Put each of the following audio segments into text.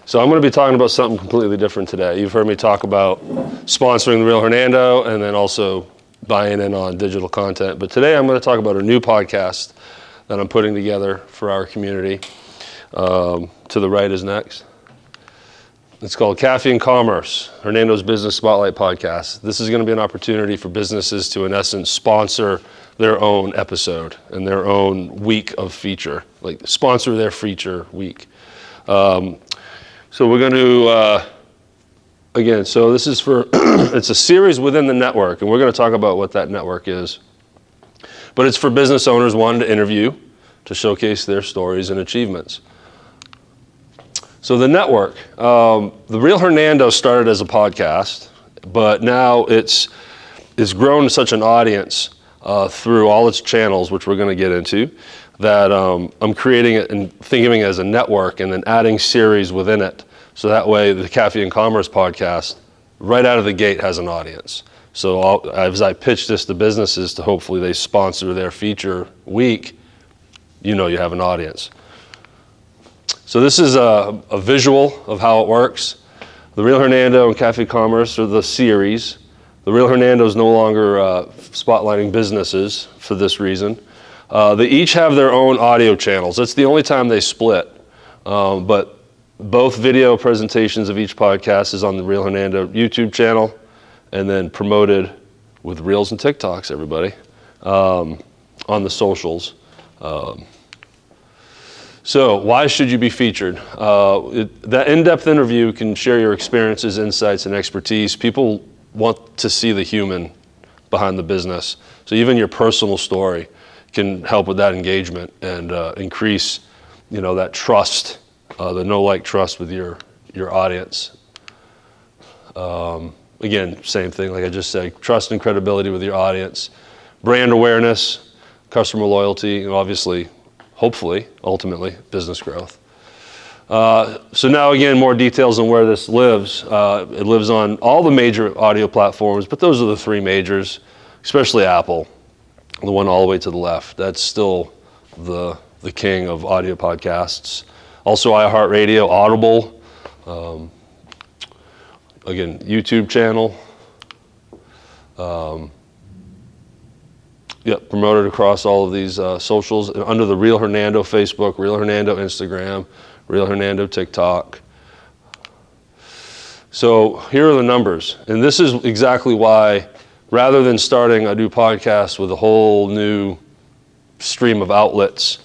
So I'm going to be talking about something completely different today. You've heard me talk about sponsoring the Real Hernando and then also buying in on digital content. But today I'm going to talk about a new podcast that I'm putting together for our community. To the right is next. It's called Cafe and Commerce, Hernando's Business Spotlight Podcast. This is going to be an opportunity for businesses to, in essence, sponsor their own episode and their own week of feature, like sponsor their feature week. So we're going to, again, so this is for, it's a series within the network, and we're going to talk about what that network is. But it's for business owners wanting to interview, to showcase their stories and achievements. So the network, the Real Hernando started as a podcast, but now it's grown to such an audience through all its channels, which we're going to get into, that I'm creating it and thinking of it as a network and then adding series within it. So that way the Cafe and Commerce podcast, right out of the gate, has an audience. So as I pitch this to businesses to hopefully they sponsor their feature week, you know you have an audience. So this is a visual of how it works. The Real Hernando and Cafe Commerce are the series. The Real Hernando is no longer spotlighting businesses for this reason. They each have their own audio channels. That's the only time they split. But both video presentations of each podcast is on the Real Hernando YouTube channel and then promoted with Reels and TikToks, everybody, on the socials. So why should you be featured? That in-depth interview can share your experiences, insights, and expertise. People want to see the human behind the business. So even your personal story can help with that engagement and increase, that trust, the know-like trust with your audience. Again, same thing, like I just said, trust and credibility with your audience, brand awareness, customer loyalty, and obviously, hopefully, ultimately, business growth. So now again, more details on where this lives. It lives on all the major audio platforms, but those are the three majors, especially Apple, the one all the way to the left. That's still the king of audio podcasts. Also iHeartRadio, Audible, again, YouTube channel. Promoted across all of these socials under the Real Hernando Facebook, Real Hernando Instagram, Real Hernando TikTok. So here are the numbers. And this is exactly why, rather than starting a new podcast with a whole new stream of outlets,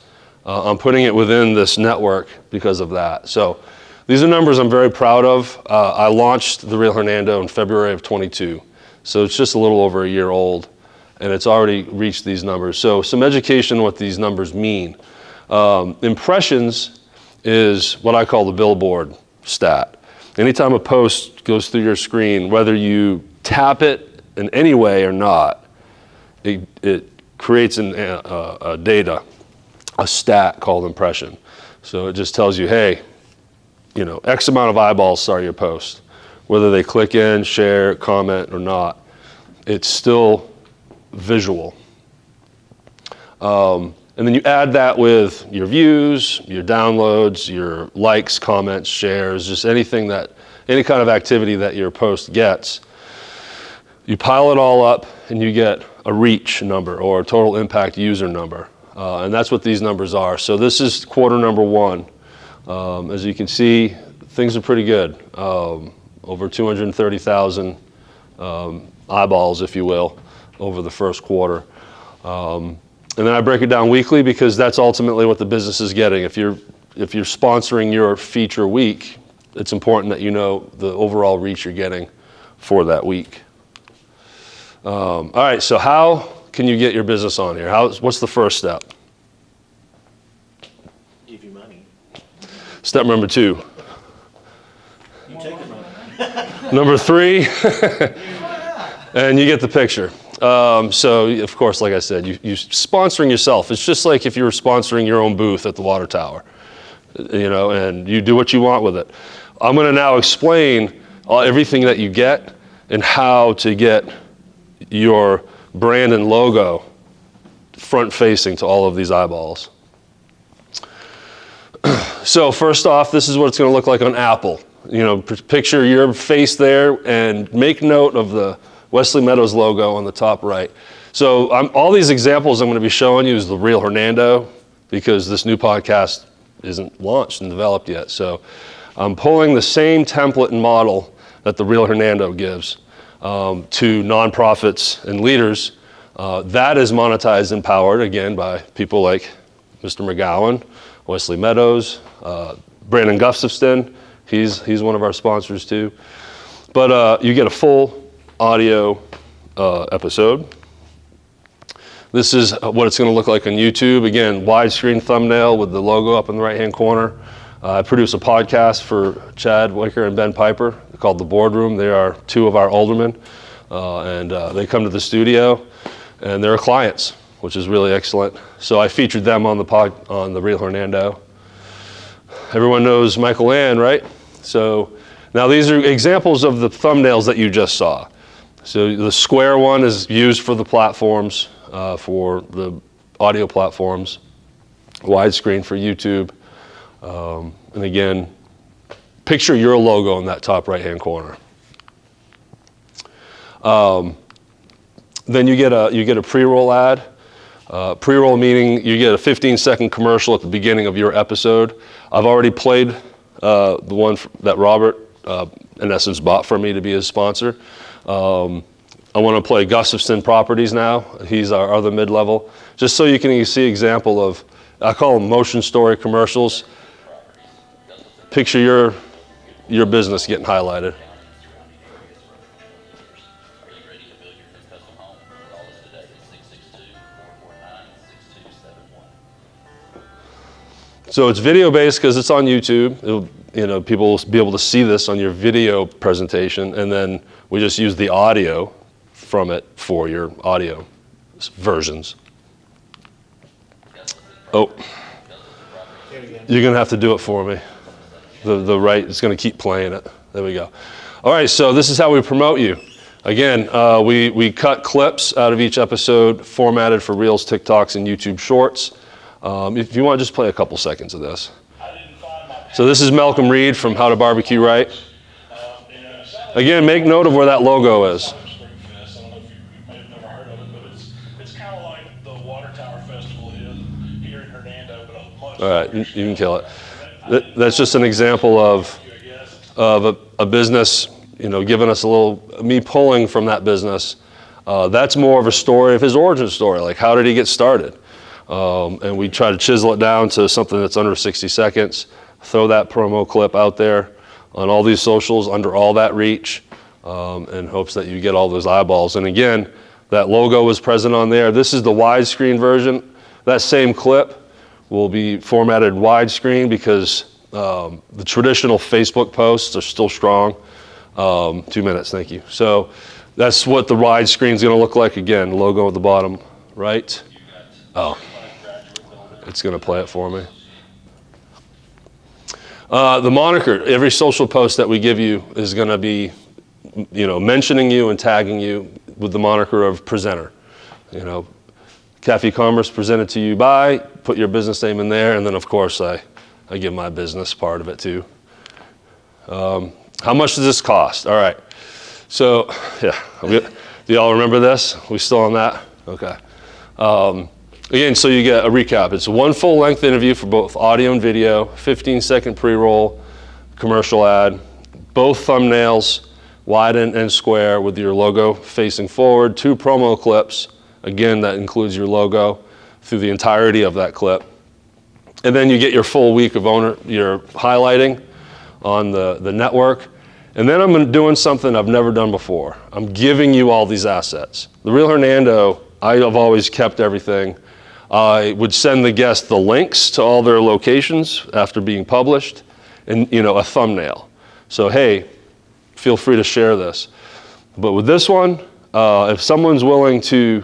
I'm putting it within this network because of that. So these are numbers I'm very proud of. I launched the Real Hernando in February of 22. So it's just a little over a year old, and it's already reached these numbers. So some education on what these numbers mean. Impressions is what I call the billboard stat. Anytime a post goes through your screen, whether you tap it in any way or not, it creates a data, a stat called impression. So it just tells you, hey, X amount of eyeballs saw your post. Whether they click in, share, comment or not, it's still visual. And then you add that with your views, your downloads, your likes, comments, shares, just any kind of activity that your post gets. You pile it all up and you get a reach number or a total impact user number. And that's what these numbers are. So this is quarter number one. As you can see, things are pretty good. Over 230,000 eyeballs, if you will, over the first quarter. And then I break it down weekly because that's ultimately what the business is getting. If you're sponsoring your feature week, it's important that you know the overall reach you're getting for that week. All right, so how can you get your business on here? What's the first step? Give you money. Step number 2. You take the money. Number 3, and you get the picture. So, of course, like I said, you're sponsoring yourself. It's just like if you were sponsoring your own booth at the water tower, and you do what you want with it. I'm going to now explain everything that you get and how to get your brand and logo front-facing to all of these eyeballs. So first off, this is what it's going to look like on Apple. Picture your face there and make note of the Wesley Meadows logo on the top right. So all these examples I'm going to be showing you is the Real Hernando, because this new podcast isn't launched and developed yet. So I'm pulling the same template and model that the Real Hernando gives to nonprofits and leaders. That is monetized and powered, again, by people like Mr. McGowan, Wesley Meadows, Brandon Gustafson. He's one of our sponsors too. But you get a full audio episode. This is what it's going to look like on YouTube. Again, widescreen thumbnail with the logo up in the right-hand corner. I produce a podcast for Chad Wicker and Ben Piper called The Boardroom. They are two of our aldermen, and they come to the studio, and they're clients, which is really excellent. So I featured them on the Real Hernando. Everyone knows Michael Ann, right? So now these are examples of the thumbnails that you just saw. So the square one is used for the platforms, for the audio platforms, widescreen for YouTube. And again, picture your logo in that top right-hand corner. Then you get a pre-roll ad. Pre-roll meaning you get a 15-second commercial at the beginning of your episode. I've already played the one that Robert, in essence, bought for me to be his sponsor. I want to play Gustafson Properties now. He's our other mid-level. Just so you can see example of, I call them motion story commercials. Picture your business getting highlighted. So it's video based because it's on YouTube. People will be able to see this on your video presentation, and then we just use the audio from it for your audio versions. Oh, you're gonna have to do it for me. The right, it's gonna keep playing it. There we go. All right, so this is how we promote you. Again, we cut clips out of each episode, formatted for Reels, TikToks, and YouTube Shorts. If you want to just play a couple seconds of this. So this is Malcolm Reed from How to Barbecue Right. Again, make note of where that logo is. It's kind of like the Water Tower Festival is here in Hernando, but All right, you can kill it. That's just an example of a business, giving us me pulling from that business. That's more of a story of his origin story, like how did he get started? And we try to chisel it down to something that's under 60 seconds, throw that promo clip out there on all these socials under all that reach, in hopes that you get all those eyeballs. And again, that logo is present on there. This is the widescreen version. That same clip will be formatted widescreen because the traditional Facebook posts are still strong. 2 minutes, thank you. So that's what the widescreen is going to look like. Again, logo at the bottom right. Oh, it's going to play it for me. The moniker, every social post that we give you is going to be, mentioning you and tagging you with the moniker of presenter. Cafe Commerce presented to you by, put your business name in there, and then of course I give my business part of it too. How much does this cost? All right. So, yeah, do y'all remember this? We still on that? Okay. Again, so you get a recap. It's one full-length interview for both audio and video, 15-second pre-roll, commercial ad, both thumbnails, wide and square with your logo facing forward, 2 promo clips. Again, that includes your logo through the entirety of that clip. And then you get your full week of your highlighting on the network. And then I'm doing something I've never done before. I'm giving you all these assets. The Real Hernando, I have always kept everything. I would send the guests the links to all their locations after being published and, a thumbnail. So, hey, feel free to share this. But with this one, if someone's willing to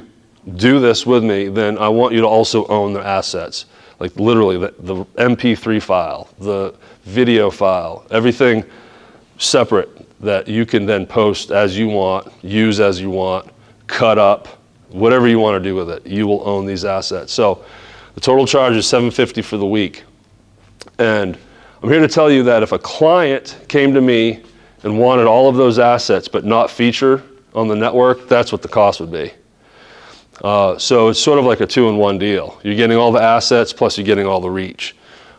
do this with me, then I want you to also own their assets. Like literally the MP3 file, the video file, everything separate that you can then post as you want, use as you want, cut up, whatever you want to do with it. You will own these assets. So the total charge is $750 for the week. And I'm here to tell you that if a client came to me and wanted all of those assets but not feature on the network, that's what the cost would be. So it's sort of like a 2-in-1 deal. You're getting all the assets plus you're getting all the reach.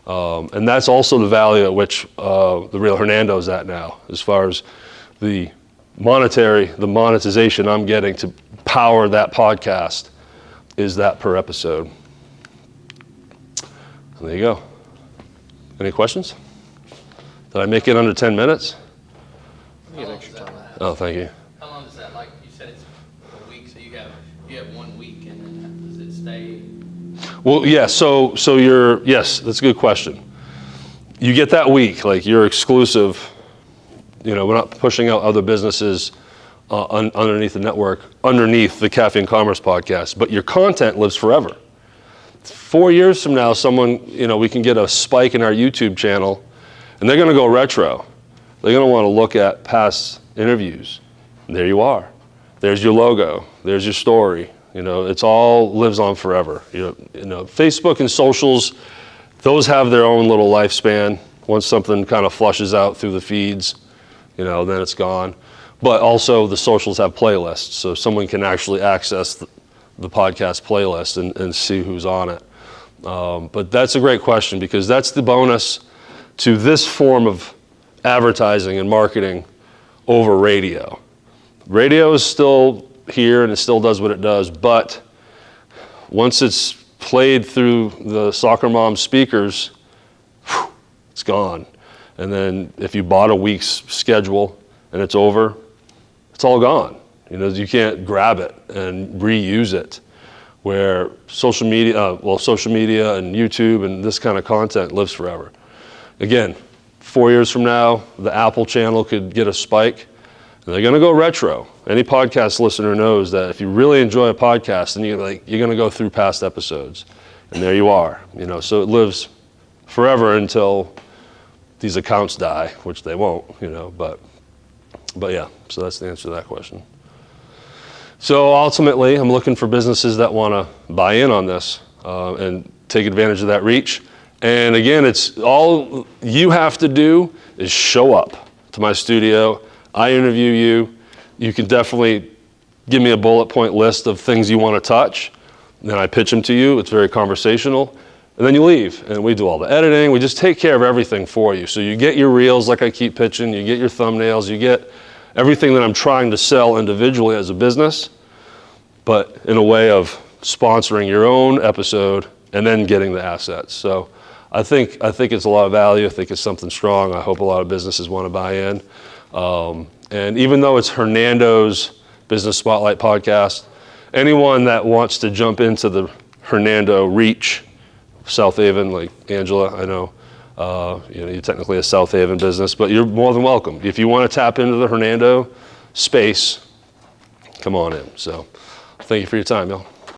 And that's also the value at which the Real Hernando is at now, as far as the monetization I'm getting to power that podcast is that per episode. And there you go. Any questions? Did I make it under 10 minutes? You get extra time. Oh, thank you. How long is that? Like you said, it's a week, so you have 1 week, and then does it stay? Well, yeah, so yes, that's a good question. You get that week, like you're exclusive, we're not pushing out other businesses underneath the network, underneath the Cafe and Commerce podcast, but your content lives forever. 4 years from now, someone, we can get a spike in our YouTube channel, and they're gonna go retro. They're gonna wanna look at past interviews. And there you are. There's your logo, there's your story. It's all lives on forever. Facebook and socials, those have their own little lifespan. Once something kind of flushes out through the feeds, then it's gone. But also the socials have playlists, so someone can actually access the podcast playlist and see who's on it. But that's a great question, because that's the bonus to this form of advertising and marketing over radio. Radio is still here and it still does what it does, but once it's played through the soccer mom speakers, it's gone. And then if you bought a week's schedule and it's over, it's all gone. You can't grab it and reuse it. Where social media and YouTube and this kind of content lives forever. Again, 4 years from now, the Apple channel could get a spike, and they're gonna go retro. Any podcast listener knows that if you really enjoy a podcast, then you're gonna go through past episodes, and there you are. So it lives forever until these accounts die, which they won't. But yeah. So that's the answer to that question. So ultimately, I'm looking for businesses that want to buy in on this and take advantage of that reach. And again, it's all you have to do is show up to my studio. I interview you. You can definitely give me a bullet point list of things you want to touch. Then I pitch them to you. It's very conversational. And then you leave. And we do all the editing. We just take care of everything for you. So you get your reels like I keep pitching. You get your thumbnails. You get everything that I'm trying to sell individually as a business, but in a way of sponsoring your own episode and then getting the assets. So I think it's a lot of value. I think it's something strong. I hope a lot of businesses want to buy in. And even though it's Hernando's Business Spotlight podcast, anyone that wants to jump into the Hernando reach, South Haven, like Angela, I know, you're technically a South Haven business, but you're more than welcome. If you want to tap into the Hernando space, come on in. So thank you for your time, y'all.